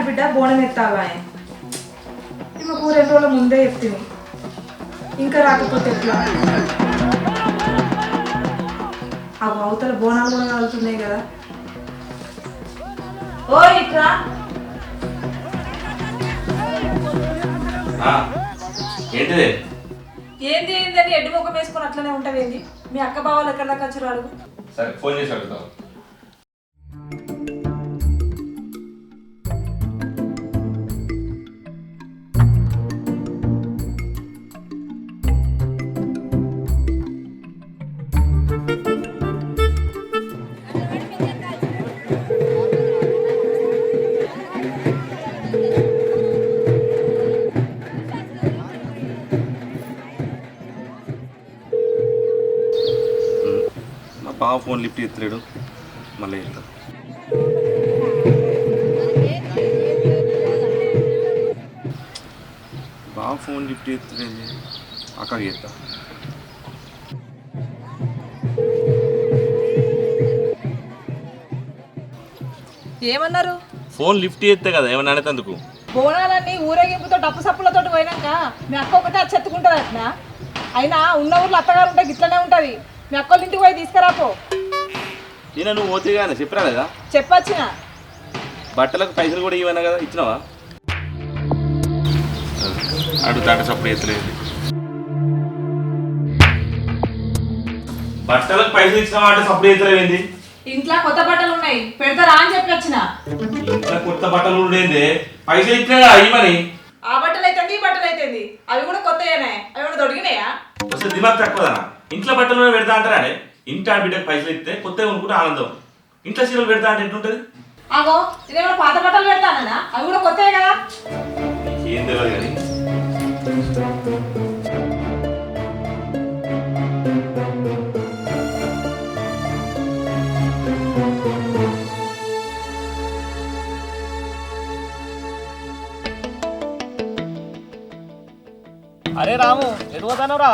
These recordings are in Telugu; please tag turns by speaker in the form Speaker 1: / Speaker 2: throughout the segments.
Speaker 1: ఆడబిడ్డ బోనం ఎత్తాలా మాకు 2 రోజుల ముందే చెప్తుంది. ఇంకా రాకపోతే ఎట్లా? ఆ అవతల బోనాలు కూడా కలుగుతున్నాయి కదా. ఓ ఇట్రా.
Speaker 2: ఏంటిది?
Speaker 1: ఏంది ఏందని ఎడ్డు ముఖం వేసుకొని అట్లనే ఉంటుంది. ఏంది మీ అక్క బావాలు ఎక్కడ దాకా వచ్చారు అడుగు.
Speaker 2: సరే ఫోన్ చేసి అడుగుతాం. బావ ఫోన్ లిఫ్ట్ ఎత్తలేడు, మళ్ళీ చేస్తా. బావ ఫోన్ లిఫ్ట్ ఎత్తలేదు, అక్కడికి చేస్తా.
Speaker 1: ఏమన్నారు?
Speaker 2: ఫోన్ లిఫ్ట్ చేస్తే కదా ఏమన్నా అనేందుకు.
Speaker 1: బోనాలన్నీ ఊరేగింపుతో డప్పు సప్పులతో పోయినాక మీ అక్క ఒకటే అది చెత్తుకుంటుంది అట్లా. అయినా ఉన్న ఊర్లో అత్తగారు ఉంటే గిట్లనే ఉంటుంది. మీ అక్కళ్ళ ఇంటికి పోయి తీసుకురాపో.
Speaker 2: నేను నువ్వు పోతే కానీ చెప్పరా లేదా?
Speaker 1: చెప్పొచ్చిన.
Speaker 2: బట్టలకు పైసలు కూడా ఇవ్వనా కదా, ఇచ్చినావా? అడుగుతాడు సప్పుడు ఎత్తలేదు. బట్టలకు పైసలు ఇచ్చినావా అంటే సప్పుడు ఎత్తలేంది?
Speaker 1: ఇంట్లో కొత్త బట్టలు ఉన్నాయి పెడతారా అని చెప్పి వచ్చిన.
Speaker 2: ఇంట్లో కొత్త బట్టలు ఉండేది, పైసలు ఇచ్చినా ఇవ్వని.
Speaker 1: ఆ బట్టలు అయితే ఈ బట్టలు అయితే అవి కూడా కొత్తయేనా? అవి కూడా దొరికినాయా?
Speaker 2: అసలు దిమాగ్ తక్కువదనా? ఇంట్లో బట్టలు పెడతా అంటారా? ఇంటి ఆడబిడ్డకు పైసలు ఇస్తే కొత్త కొనుక్కుంటే ఆనందం. ఇంట్లో చీరలు పెడతా అంటే ఎట్లుంటది?
Speaker 1: ఆగో ఇదేమో పాత బట్టలు పెడతానా? అవి కూడా కొత్తయే కదా.
Speaker 2: ఏం తెలియదు కానీ
Speaker 3: అరే రాము, ఎటు పోతానురా?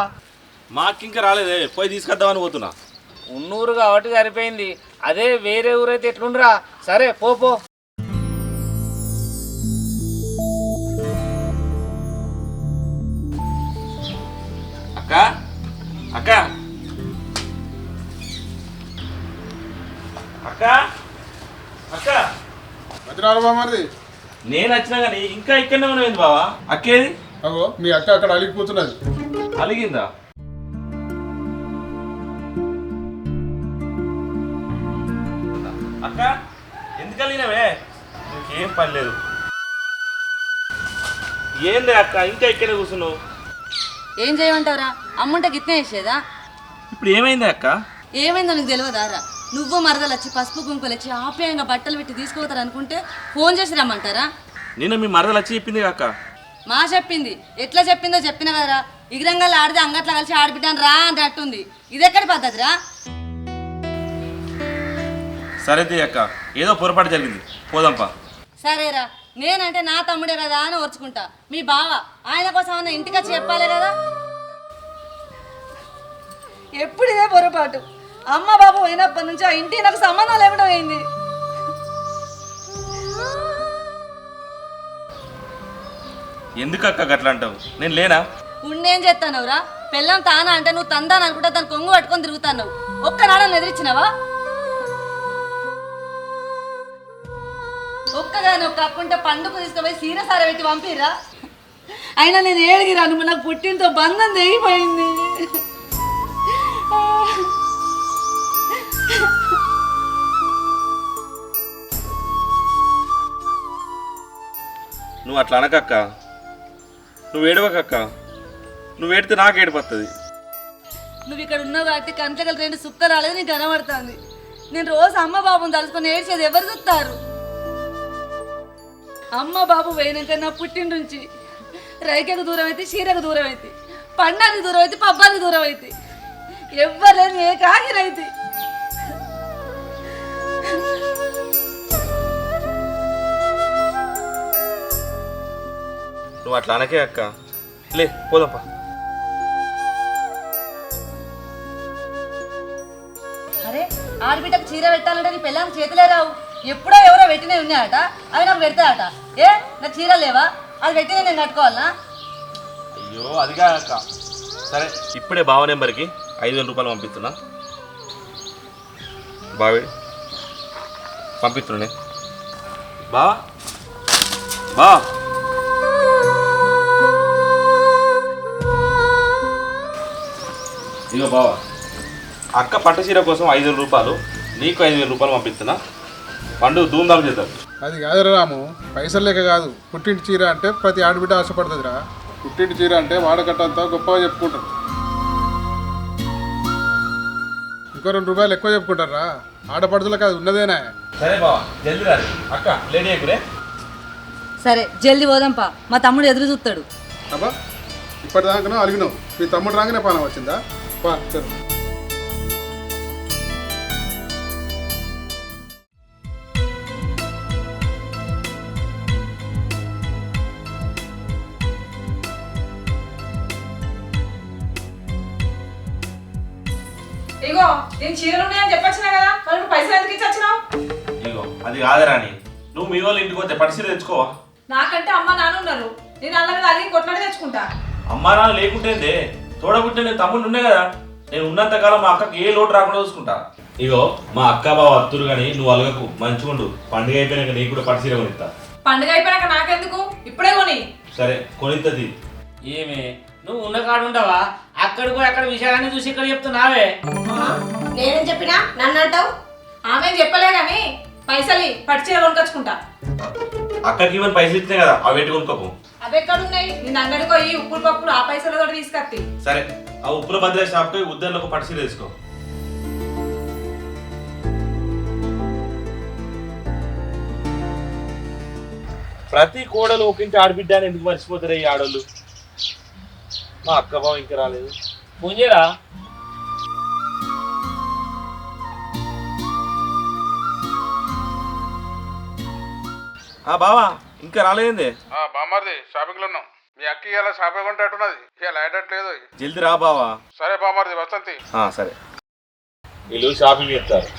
Speaker 2: మాకింకా రాలేదే, పోయి తీసుకొద్దామని పోతున్నా.
Speaker 3: ఉన్నూరు కాబట్టి సరిపోయింది. అదే వేరే ఊరైతే ఎట్లుండరా? సరే పో.
Speaker 2: అక్క అక్క అక్క అక్క
Speaker 4: మధ్యరాలు బామ్మది
Speaker 2: నేను వచ్చినా కానీ ఇంకా ఇక్కడనే ఉన్నాయింది బావా. అక్కేది?
Speaker 4: అగో మీ అక్క అక్కడ అలిగిపోతున్నది.
Speaker 2: అలిగిందా? అక్క ఎందుకు అలిగినవే? నీకేం పని లేదు. ఏంది అక్క ఇంకా ఇక్కడే కూర్చున్నావు?
Speaker 5: ఏం చేయమంటావురా? అమ్ముంటే గిట్నే వేసేదా?
Speaker 2: ఇప్పుడు ఏమైంది అక్క?
Speaker 5: ఏమైందో నీకు తెలియదారా? నువ్వు మరదలు వచ్చి పసుపు కుంకులు వచ్చి ఆప్యాయంగా బట్టలు పెట్టి తీసుకుపోతారు అనుకుంటే ఫోన్ చేసి రమ్మంటారా?
Speaker 2: నిన్న మీ మరదలు వచ్చి చెప్పింది అక్క.
Speaker 5: మా చెప్పింది ఎట్లా చెప్పిందో చెప్పిన కదరా. ఇగ్రంగాలు ఆడితే అంగట్లా కలిసి ఆడిపిడ్డాను రా అని అట్టుంది. ఇదెక్కడి పద్ధతిరా?
Speaker 2: సరే అక్క, ఏదో పొరపాటు జరిగింది, పోదాంపా.
Speaker 5: సరేరా, నేనంటే నా తమ్ముడే కదా అని ఓర్చుకుంటా. మీ బావ ఆయన కోసం అన్న ఇంటికి వచ్చి చెప్పాలి కదా. ఎప్పుడు ఇదే పొరపాటు. అమ్మ బాబు పోయినప్పటి నుంచి ఆ ఇంటి నాకు సంబంధం లేకుండా పోయింది.
Speaker 2: ఎందుకు అక్క గట్లా అంటావు? నేను లేనా?
Speaker 5: ఉండేం చేస్తానవురా? పెళ్ళం తానా అంటే నువ్వు తందాను అనుకుంటా దాన్ని కొంగు పట్టుకొని తిరుగుతావు. ఒక్కనాడని ఎదిరించినావా? ఒక్కగాని ఒక్క అక్కుంటే పండుగ తీసుకుపోయి సీరసార పెట్టి పంపిరా. అయినా నేను ఏడిగిరాను, నాకు పుట్టినతో బంధం తెగిపోయింది.
Speaker 2: నువ్వు అట్లా అనకక్క, నువ్వు ఏడవకక్క. నువ్వు ఏడితే నాకు ఏడిపోతుంది.
Speaker 5: నువ్వు ఇక్కడ ఉన్నావు కాబట్టి కంటగల 2 సుక్క రాలేదు నీకు కనబడుతుంది. నేను రోజు అమ్మ బాబుని తలుచుకొని ఏడ్చేది ఎవరు చూస్తారు? అమ్మ బాబు పోయినాక నా పుట్టిన నుంచి రైకెకు దూరం అయితే, చీరకు దూరం అయితే, పండానికి దూరం అయితే, పబ్బానికి దూరం అయితే, ఎవ్వరు లేని ఏ కాగిరైతే.
Speaker 2: నువ్వు అట్లా అనకే అక్క. లే పోదాంపా.
Speaker 5: అరే ఆడబిడ్డకు చీర పెట్టాలంటే నీ పిల్లలకు చేతులే రావు. ఎప్పుడో ఎవరో పెట్టినవి ఉన్నాయట, అవి నాకు పెడతాయట. ఏ నా చీరలు లేవా అది పెట్టి నేను కట్టుకోవాలా?
Speaker 2: అయ్యో అది కాక సరే ఇప్పుడే బావ నెంబర్కి 5,000 రూపాయలు పంపిస్తున్నా. బావి పంపిస్తున్నానే బా బా ఇగో బావ అక్క పట్టు చీర కోసం 5,000 రూపాయలు, నీకు 5,000 రూపాయలు పంపిస్తున్నా. పండు ధూమ్ధామ్ చేద్దాం.
Speaker 4: అది కాదురా రాము, పైసలు లేక కాదు. పుట్టింటి చీర అంటే ప్రతి ఆడబిడ్డ ఆశపడుతుందిరా. పుట్టింటి చీర అంటే వాడకట్టంతా గొప్పగా చెప్పుకుంటారు. ఇంకో 2 రూపాయలు ఎక్కువ చెప్పుకుంటారా? ఆడపడుతులకు అది ఉన్నదేనా?
Speaker 2: సరే బావ జల్దీ రాదు అక్క లేడీ ఎక్కురే.
Speaker 5: సరే జల్దీ పోదాంపా, మా తమ్ముడు ఎదురు చూస్తాడు.
Speaker 4: అబ్బా ఇప్పటిదాకా అలిగినావు, మీ తమ్ముడు రాగానే పానం వచ్చిందా? పా సరే.
Speaker 1: ఇగో నేను చీరలు ఉన్నాయని చెప్పొచ్చినా కదా, మరి నువ్వు పైసలు ఎందుకు ఇచ్చి వచ్చినావు?
Speaker 2: ఇగో అది కాదరాని, నువ్వు మీ వాళ్ళ ఇంటికి వస్తే పట్టు చీర తెచ్చుకోవా?
Speaker 1: నాకంటే అమ్మ నాన్న ఉన్నారు, నేను అల్ల మీద అలిగి కొట్లాడి తెచ్చుకుంటా.
Speaker 2: అమ్మా నాన్న లేకుంటే తోడబుట్టే నేను తమ్ముడు ఉండే కదా, నేను ఉన్నంత కాలం మా అక్కకి ఏ లోటు రాకుండా చూసుకుంటా. ఇగో మా అక్క బావ అత్తురు కానీ నువ్వు అలగకు, మంచిగుండు. పండుగ అయిపోయినాక నీకు కూడా పట్టు చీర కొనిస్తా.
Speaker 1: పండుగ అయిపోయాక నాకెందుకు, ఇప్పుడే కొని.
Speaker 2: సరే కొనిస్తుంది.
Speaker 3: ఏమే నువ్వు ఉన్న కాడు ఉండవా? అక్కడ పోయి అక్కడ విషయాలన్నీ చూసి ఇక్కడ చెప్తున్నావే.
Speaker 6: నేనేం చెప్పినా నన్ను అంటావు?
Speaker 1: ఆమె చెప్పలే కానీ పైసలు పట్టు చీర కొనుకొచ్చుకుంటా.
Speaker 2: అక్కకి ఇవన్నీ పైసలు ఇచ్చినాయి కదా, అవి పెట్టి కొనుక్కోపు.
Speaker 1: అవి ఎక్కడున్నాయి? నేను అంగడికి పోయి ఉప్పులు పప్పులు ఆ పైసలతో తీసుకొచ్చి.
Speaker 2: సరే ఆ ఉప్పుల బద్ర షాప్కి ఉద్దరిలో ఒక పట్టు చీర తీసుకో. ప్రతి కోడలు ఒకింటి ఆడబిడ్డ అని ఎందుకు మర్చిపోతారు ఈ ఆడోళ్ళు? మా అక్క బావ ఇంకా రాలేదు.
Speaker 3: ఫోన్ చేయరా?
Speaker 2: బావా ఇంకా రాలేదండి.
Speaker 4: బామ్మర్ది షాపింగ్లో ఉన్నాం. మీ అక్క ఇలా షాపింగ్ కొంటే అట్టున్నది, ఇలా అయ్యేటట్లేదు.
Speaker 2: జల్దీ రా బావా.
Speaker 4: సరే బామ్మర్ది వసంతి.
Speaker 2: సరే వీళ్ళు షాపింగ్ చెప్తారు.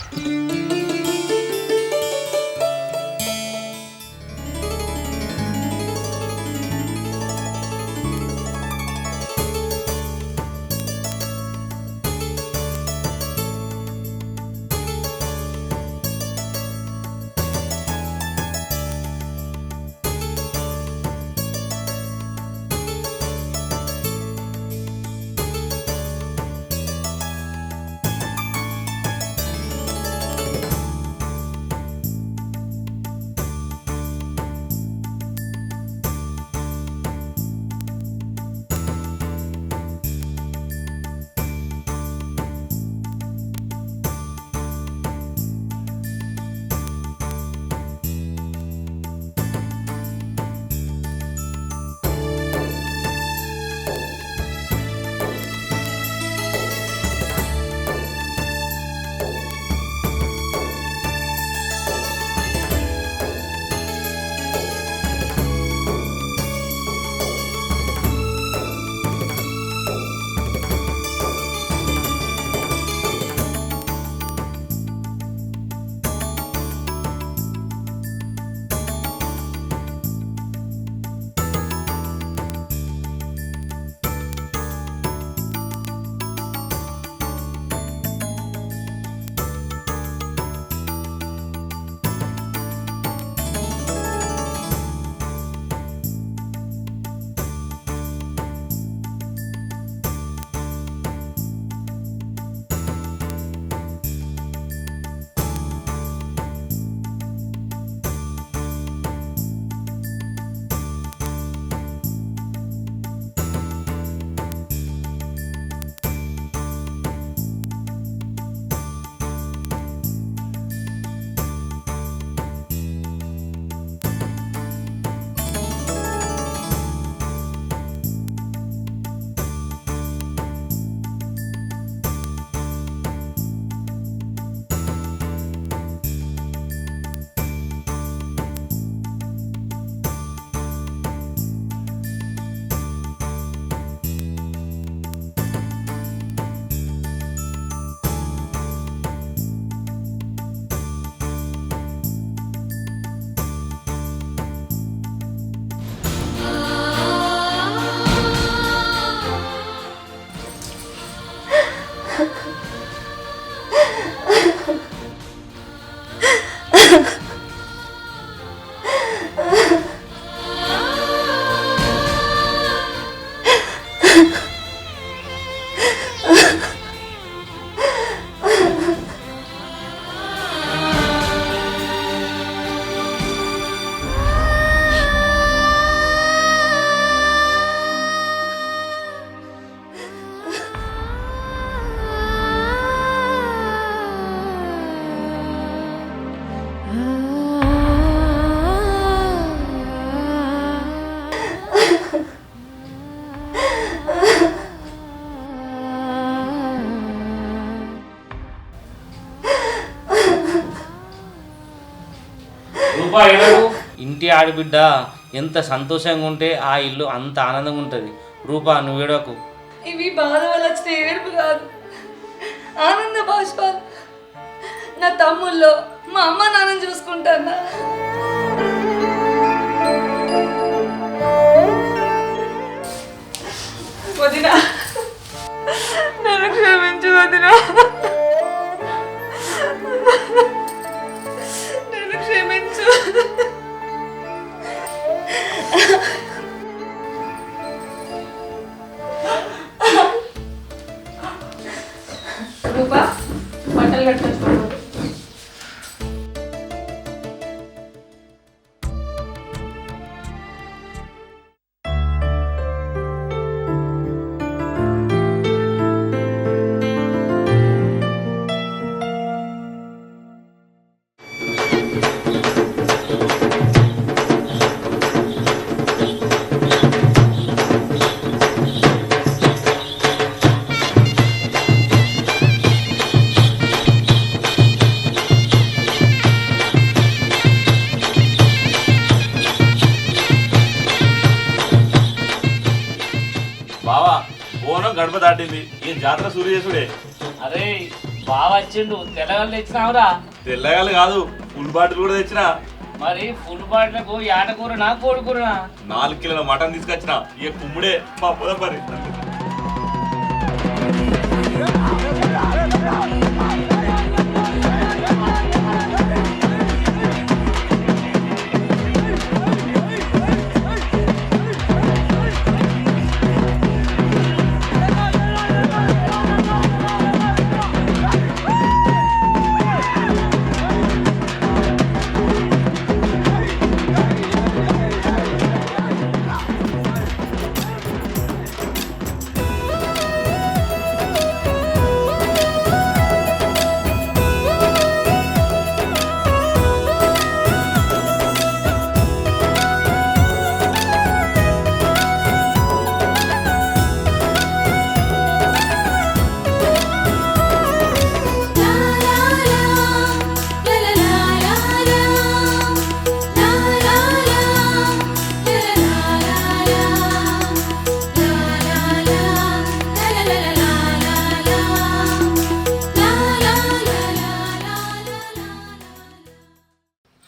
Speaker 3: రూపా ఏడాడు ఇంటి ఆడబిడ్డ ఎంత సంతోషంగా ఉంటే ఆ ఇల్లు అంత ఆనందంగా ఉంటుంది. రూపా నువ్వు ఏడకు.
Speaker 5: ఇవి బాధ వల్ల వచ్చిన ఏడుపు కాదు, ఆనంద బాష్పాలు. నా తమ్ముల్లో మా అమ్మ నాన్నని చూసుకుంటానా. వదినా, నన్ను క్షమించు వదినా, నన్ను క్షమించు.
Speaker 1: రూపా బట్టలు కట్టుకొచ్చుకోండి.
Speaker 2: బావా బోనం గడప దాటింది, ఈ జాతర సూర్యసుడే.
Speaker 3: అరే బావ వచ్చిండు, తెల్లగల్లు తెచ్చినావురా?
Speaker 2: తెల్లగాలు కాదు, ఫుల్ బాటిల్ కూడా తెచ్చిన.
Speaker 3: మరి ఫుల్ బాటిలకు యాటకూరనా కోడికూరనా?
Speaker 2: 4 కిలోల మటన్ తీసుకొచ్చిన. ఇక కుమ్ముడే మా పొద పని.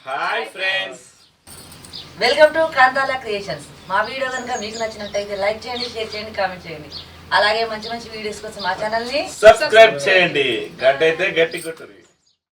Speaker 2: Hi friends,
Speaker 5: welcome to Kanthala creations. మా వీడియో కనుక మీకు నచ్చినట్టయితే లైక్ చేయండి, షేర్ చేయండి, కామెంట్ చేయండి. అలాగే మంచి మంచి వీడియోస్ కోసం మా ఛానల్ని
Speaker 2: సబ్స్క్రైబ్ చేయండి. గడ్డ అయితే గట్టి కొట్టుర్రి.